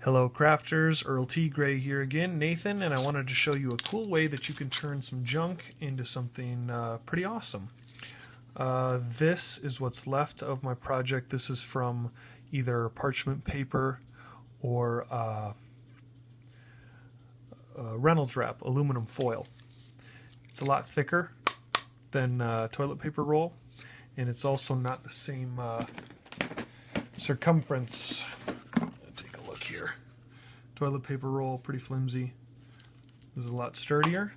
Hello crafters, Earl T. Gray here again, Nathan, and I wanted to show you a cool way that you can turn some junk into something pretty awesome. This is what's left of my project. This is from either parchment paper or Reynolds wrap, aluminum foil. It's a lot thicker than toilet paper roll, and it's also not the same circumference. Take a look here. Toilet paper roll, pretty flimsy. This is a lot sturdier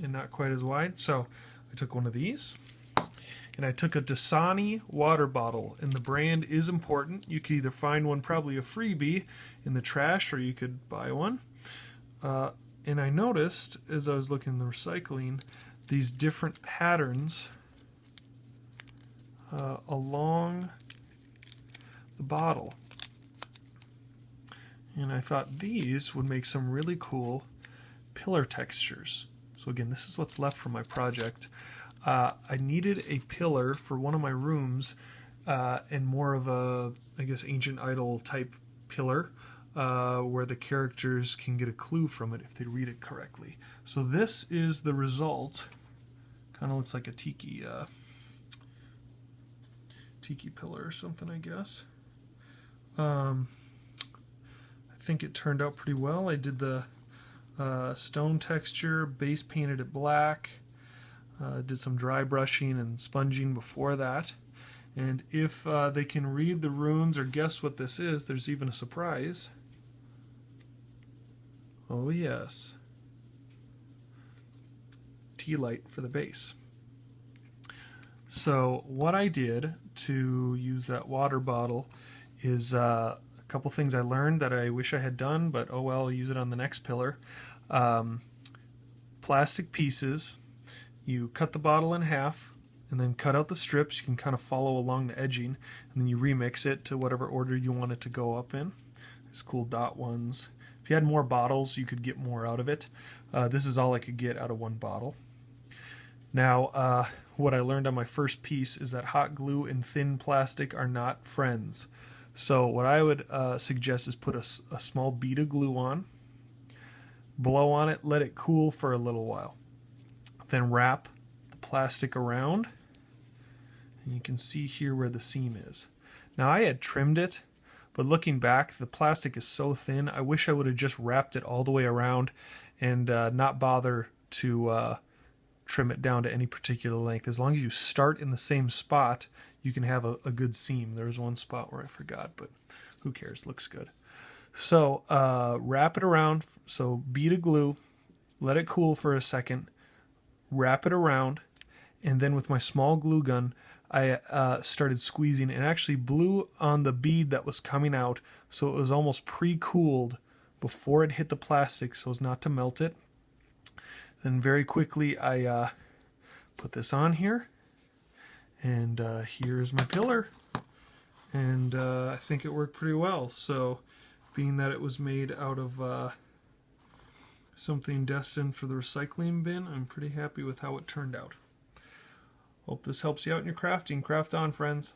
and not quite as wide. So I took one of these, and I took a Dasani water bottle, and the brand is important. You could either find one, probably a freebie, in the trash, or you could buy one. And I noticed, as I was looking at the recycling, these different patterns along the bottle. And I thought these would make some really cool pillar textures. So again, this is what's left from my project. I needed a pillar for one of my rooms, and more of a, I guess, ancient idol type pillar, where the characters can get a clue from it if they read it correctly. So this is the result. Kind of looks like a tiki pillar or something, I guess. I think it turned out pretty well. I did the stone texture, base painted it black, did some dry brushing and sponging before that. And if they can read the runes or guess what this is, there's even a surprise. Oh yes. Tea light for the base. So what I did to use that water bottle is a couple things I learned that I wish I had done, but oh well, I'll use it on the next pillar. Plastic pieces. You cut the bottle in half and then cut out the strips. You can kind of follow along the edging, and then you remix it to whatever order you want it to go up in. These cool dot ones. If you had more bottles, you could get more out of it. This is all I could get out of one bottle. Now, what I learned on my first piece is that hot glue and thin plastic are not friends. So what I would suggest is put a small bead of glue on, blow on it, let it cool for a little while. Then wrap the plastic around, and you can see here where the seam is. Now I had trimmed it, but looking back, the plastic is so thin, I wish I would have just wrapped it all the way around and not bother to trim it down to any particular length. As long as you start in the same spot, you can have a good seam. There was one spot where I forgot, but who cares? Looks good. So wrap it around. So bead of glue, let it cool for a second, wrap it around, and then with my small glue gun, I started squeezing and actually blew on the bead that was coming out, so it was almost pre-cooled before it hit the plastic so as not to melt it. Then very quickly I put this on here, and here's my pillar, and I think it worked pretty well. So being that it was made out of something destined for the recycling bin, I'm pretty happy with how it turned out. Hope this helps you out in your crafting. Craft on, friends.